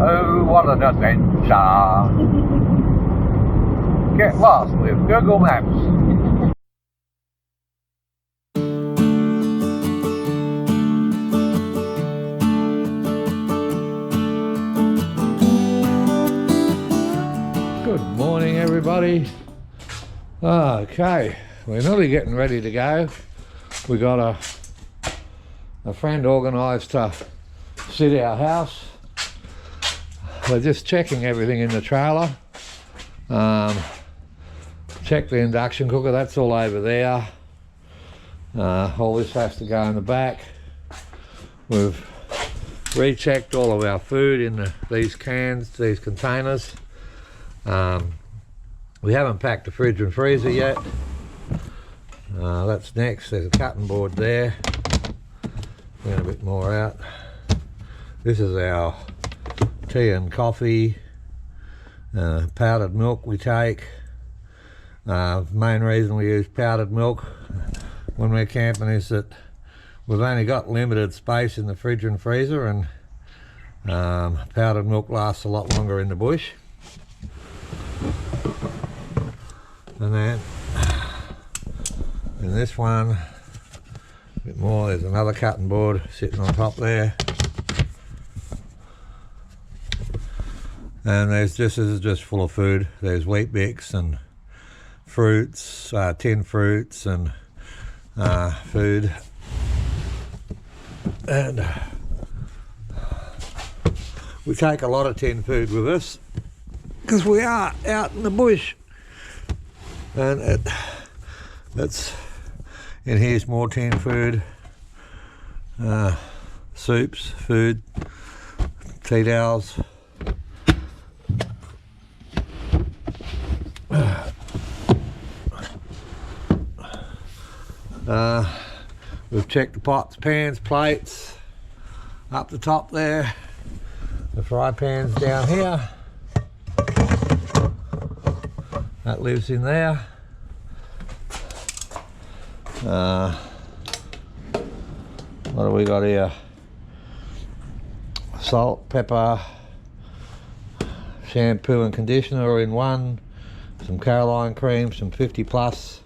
Oh, what an adventure! Get lost with Google Maps. Good morning, everybody. Okay, we're nearly getting ready to go. We got a friend organised to sit our house. We're just checking everything in the trailer. Check the induction cooker, that's all over there. All this has to go in the back. We've rechecked all of our food in these cans, these containers. We haven't packed the fridge and freezer yet. That's next. There's a cutting board there. Bring a bit more out. This is our tea and coffee, powdered milk we take. Main reason we use powdered milk when we're camping is that we've only got limited space in the fridge and freezer, and powdered milk lasts a lot longer in the bush. And then in this one, a bit more, there's another cutting board sitting on top there. And this is just full of food. There's wheat bix and fruits, tinned fruits and food. And we take a lot of tinned food with us because we are out in the bush. And that's in here's more tinned food, soups, food, tea towels. We've checked the pots, pans, plates up the top there. The fry pan's down here. That lives in there. What have we got here? Salt, pepper, shampoo and conditioner in one. Some Caroline cream, some 50 plus,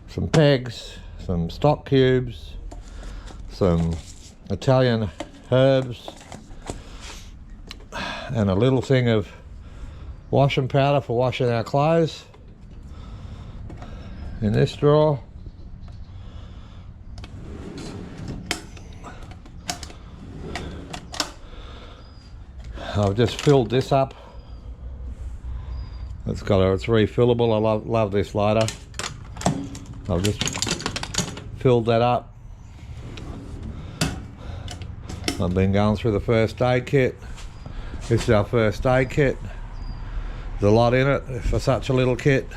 some pegs, some stock cubes, some Italian herbs, and a little thing of washing powder for washing our clothes in this drawer. I've just filled this up. It's refillable. I love this lighter. I've just filled that up. I've been going through the first aid kit. This is our first aid kit. There's a lot in it for such a little kit.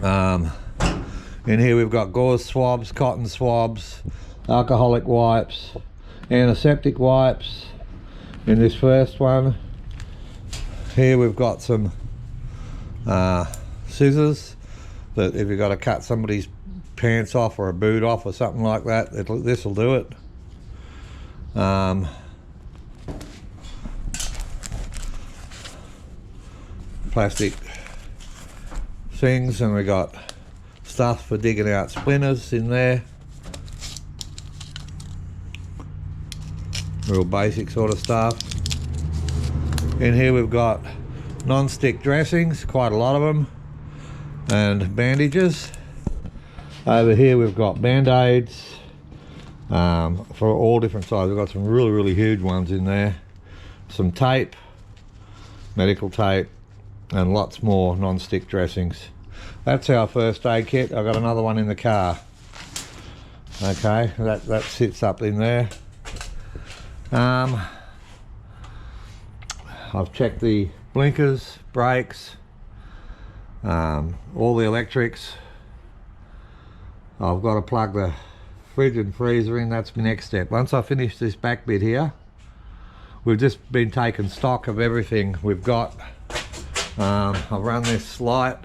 In here we've got gauze swabs, cotton swabs, alcoholic wipes, antiseptic wipes. In this first one, here we've got some scissors that if you've got to cut somebody's pants off or a boot off or something like that, this will do it. Plastic things, and we got stuff for digging out splinters in there. Real basic sort of stuff. In here we've got non-stick dressings, quite a lot of them, and bandages. Over here we've got band-aids for all different sizes. We've got some really huge ones in there. Some tape, medical tape, and lots more non-stick dressings. That's our first aid kit. I've got another one in the car. Okay, that sits up in there. I've checked the blinkers, brakes, all the electrics. I've got to plug the fridge and freezer in. That's my next step. Once I finish this back bit here, we've just been taking stock of everything we've got. I've run this light.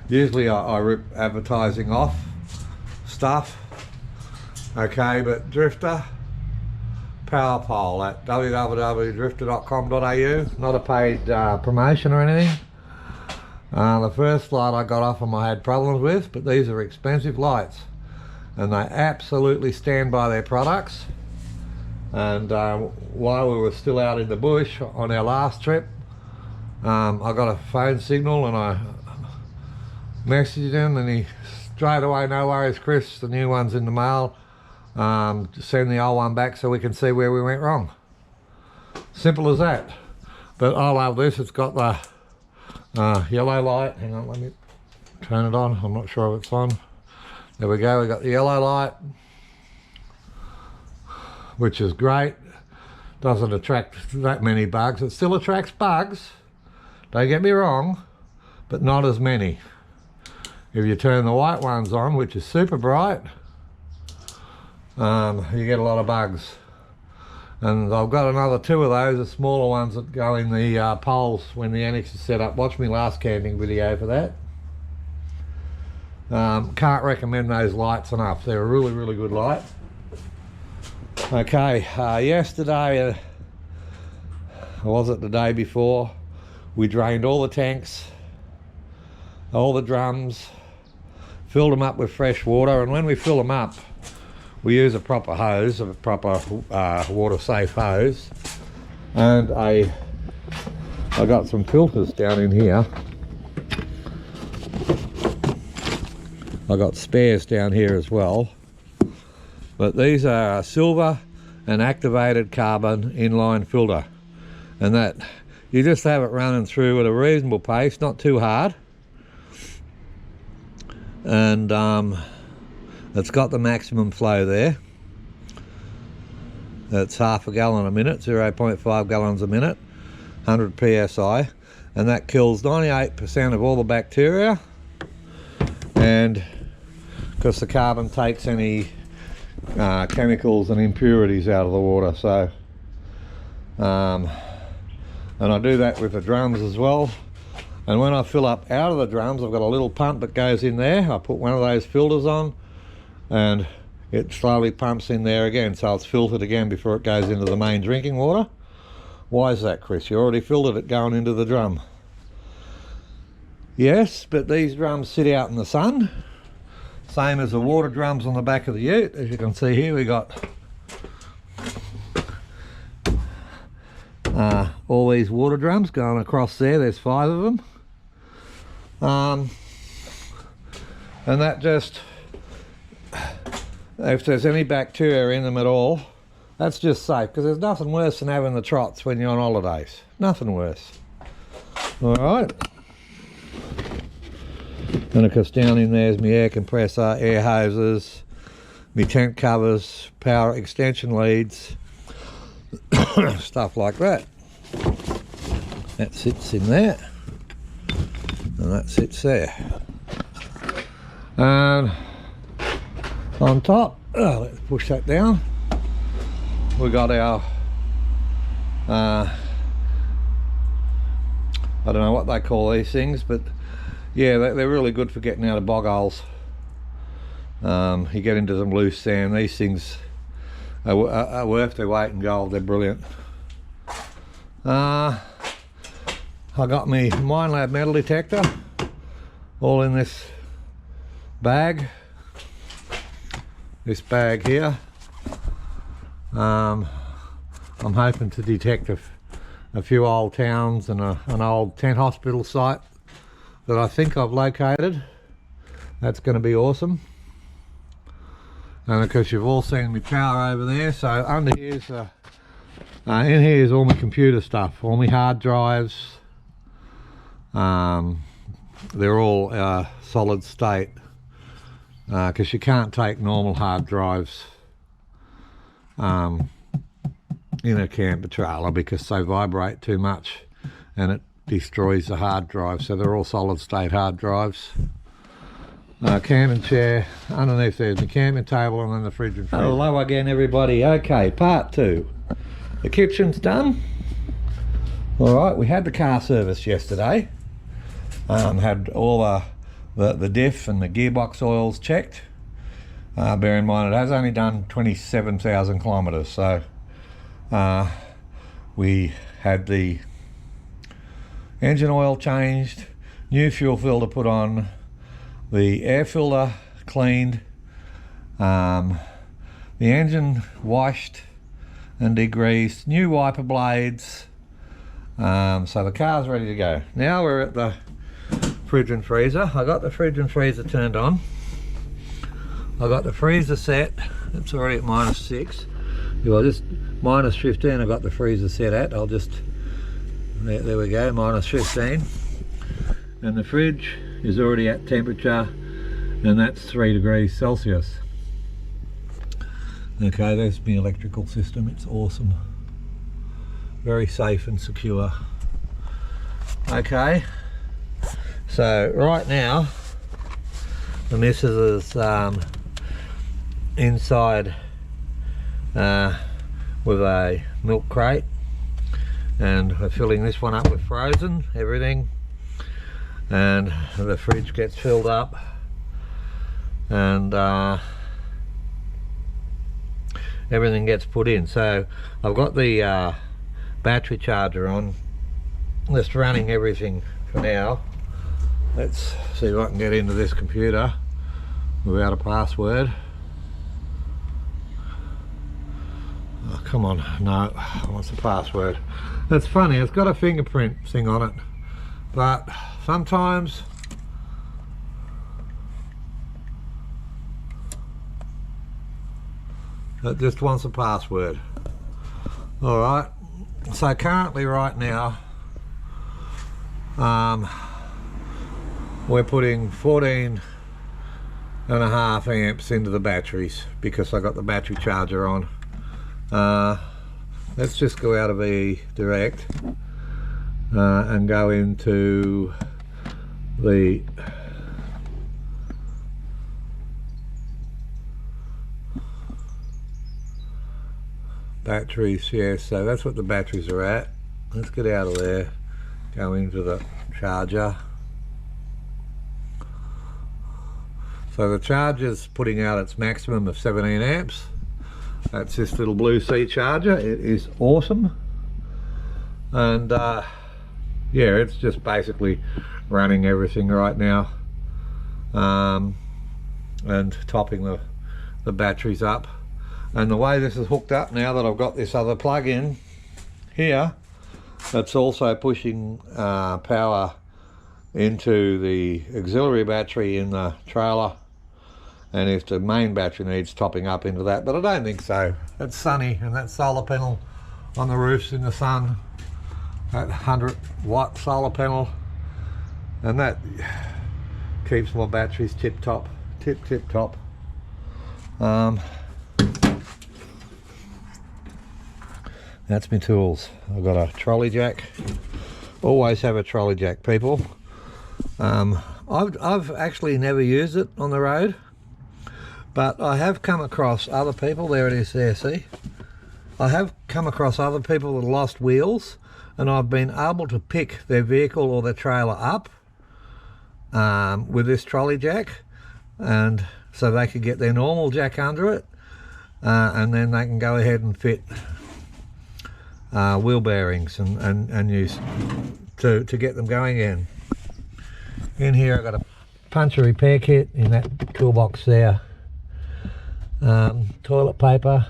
Usually I rip advertising off stuff, okay, but Drifter power pole at www.drifter.com.au. Not a paid promotion or anything. The first light I got off them I had problems with, but these are expensive lights and they absolutely stand by their products. And while we were still out in the bush on our last trip, I got a phone signal and I messaged him, and he straight away, no worries Chris, the new one's in the mail, send the old one back so we can see where we went wrong. Simple as that. But I love this. It's got the yellow light. Hang on, let me turn it on. I'm not sure if it's on. There we go, we got the yellow light, which is great. Doesn't attract that many bugs. It still attracts bugs, don't get me wrong, but not as many. If you turn the white ones on, which is super bright, you get a lot of bugs. And I've got another 2 of those, the smaller ones that go in the poles when the annex is set up. Watch my last camping video for that. Can't recommend those lights enough. They're a really, really good light. Okay, yesterday, or was it the day before, we drained all the tanks, all the drums, filled them up with fresh water, and when we fill them up, we use a proper hose, a proper water safe hose, and I got some filters down in here. I got spares down here as well, but these are a silver and activated carbon inline filter, and that you just have it running through at a reasonable pace, not too hard, and it's got the maximum flow there. That's half a gallon a minute, 0.5 gallons a minute, 100 psi, and that kills 98% of all the bacteria, and because the carbon takes any chemicals and impurities out of the water. So and I do that with the drums as well. And when I fill up out of the drums, I've got a little pump that goes in there. I put one of those filters on and it slowly pumps in there again, so it's filtered again before it goes into the main drinking water. Why is that, Chris? You already filtered it going into the drum. Yes, but these drums sit out in the sun, same as the water drums on the back of the ute. As you can see here, we got all these water drums going across there. There's 5 of them, and that just, if there's any bacteria in them at all, that's just safe, because there's nothing worse than having the trots when you're on holidays. Nothing worse. All right. And of course down in there's my air compressor, air hoses, my tent covers, power extension leads, stuff like that. That sits in there, and that sits there. And on top, let's push that down, we got our I don't know what they call these things, but yeah, they're really good for getting out of bog holes. You get into some loose sand, these things are worth their weight in gold. They're brilliant. I got my Minelab metal detector all in this bag, here. I'm hoping to detect a few old towns and an old tent hospital site that I think I've located. That's going to be awesome. And of course you've all seen my power over there, so under here's in here is all my computer stuff, all my hard drives. They're all solid state, because you can't take normal hard drives in a camper trailer because they vibrate too much and it destroys the hard drive. So they're all solid state hard drives. Camping chair, underneath there's the camping table, and then the fridge and freezer. Hello again everybody. Okay, part 2. The kitchen's done. Alright, we had the car service yesterday. Had all the diff and the gearbox oils checked. Bear in mind it has only done 27,000 kilometres, so We had the engine oil changed, new fuel filter put on, the air filter cleaned, the engine washed and degreased, new wiper blades, so the car's ready to go. Now we're at the fridge and freezer. I got the fridge and freezer turned on. I got the freezer set. It's already at -6. Well, just -15 I got the freezer set at. I'll just, there we go, -15. And the fridge is already at temperature, and that's 3 degrees Celsius. Okay, there's my electrical system. It's awesome. Very safe and secure. Okay, so right now the missus is inside with a milk crate, and we're filling this one up with frozen everything, and the fridge gets filled up, and everything gets put in. So I've got the battery charger on, just running everything for now. Let's see if I can get into this computer without a password. Oh, come on, no, what's the password? It's funny, it's got a fingerprint thing on it, but sometimes it just wants a password. Alright, so currently right now we're putting 14.5 amps into the batteries because I got the battery charger on. Let's just go out of E direct and go into the batteries. Yeah, so that's what the batteries are at. Let's get out of there, go into the charger. So the charger's putting out its maximum of 17 amps. That's this little blue C charger. It is awesome, and yeah, it's just basically running everything right now, and topping the batteries up. And the way this is hooked up now that I've got this other plug in here, that's also pushing power into the auxiliary battery in the trailer, and if the main battery needs topping up into that, but I don't think so. It's sunny, and that solar panel on the roof's in the sun, that 100-watt solar panel, and that keeps my batteries tip top. That's my tools. I've got a trolley jack. Always have a trolley jack, people. I've actually never used it on the road, but I have come across other people. There it is there, see? I have come across other people that lost wheels, and I've been able to pick their vehicle or their trailer up with this trolley jack, and so they could get their normal jack under it, and then they can go ahead and fit wheel bearings and use to get them going again. In here I've got a puncture repair kit in that toolbox there, toilet paper,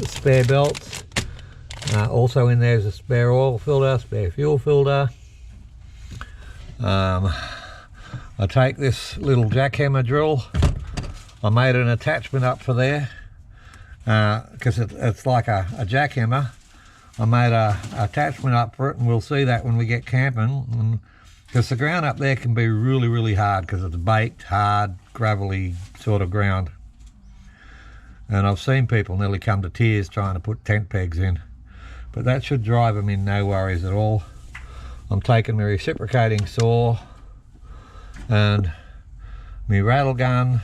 spare belts, also in there is a spare oil filter, spare fuel filter. I take this little jackhammer drill. I made an attachment up for there because it's like a jackhammer. I made a attachment up for it, and we'll see that when we get camping, because the ground up there can be really hard because it's baked, hard, gravelly sort of ground, and I've seen people nearly come to tears trying to put tent pegs in, but that should drive them in no worries at all. I'm taking my reciprocating saw and my rattle gun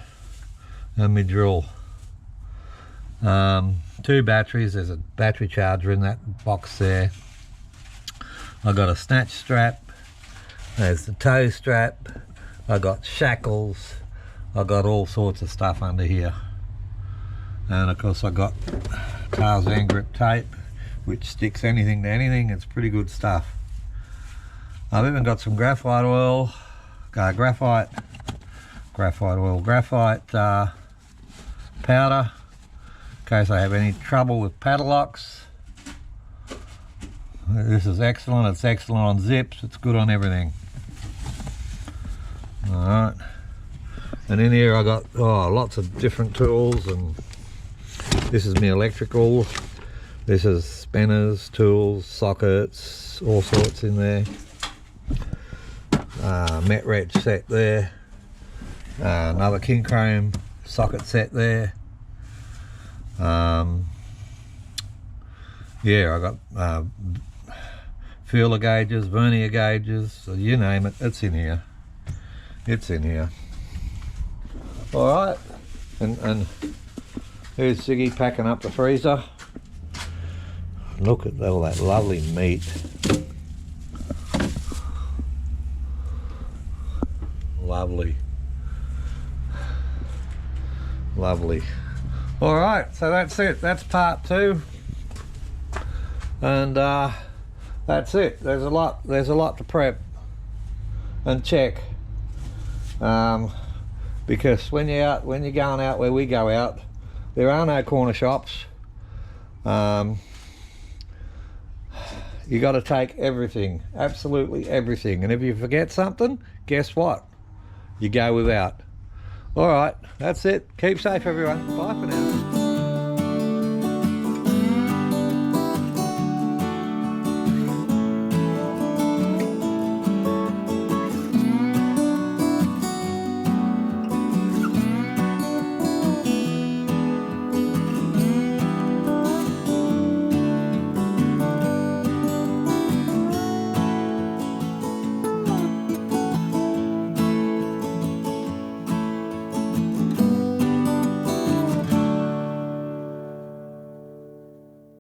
and my drill. 2 batteries. There's a battery charger in that box there. I got a snatch strap. There's the tow strap. I got shackles. I got all sorts of stuff under here, and of course I got Tarzan grip tape, which sticks anything to anything. It's pretty good stuff. I've even got some graphite oil, graphite powder, in case I have any trouble with padlocks. This is excellent. It's excellent on zips. It's good on everything. Alright. And in here I got lots of different tools, and this is my electrical. This is spinners, tools, sockets, all sorts in there. Met wrench set there. Another king chrome socket set there. Yeah, I got feeler gauges, vernier gauges, you name it, it's in here. It's in here. Alright, and here's Ziggy packing up the freezer. Look at all that lovely meat. Lovely. Lovely. Alright, so that's it. That's part 2. And that's it. There's a lot to prep and check. Because when you're going out where we go out, there are no corner shops. You got to take everything, absolutely everything, and if you forget something, guess what? You go without. All right, that's it. Keep safe, everyone. Bye for now.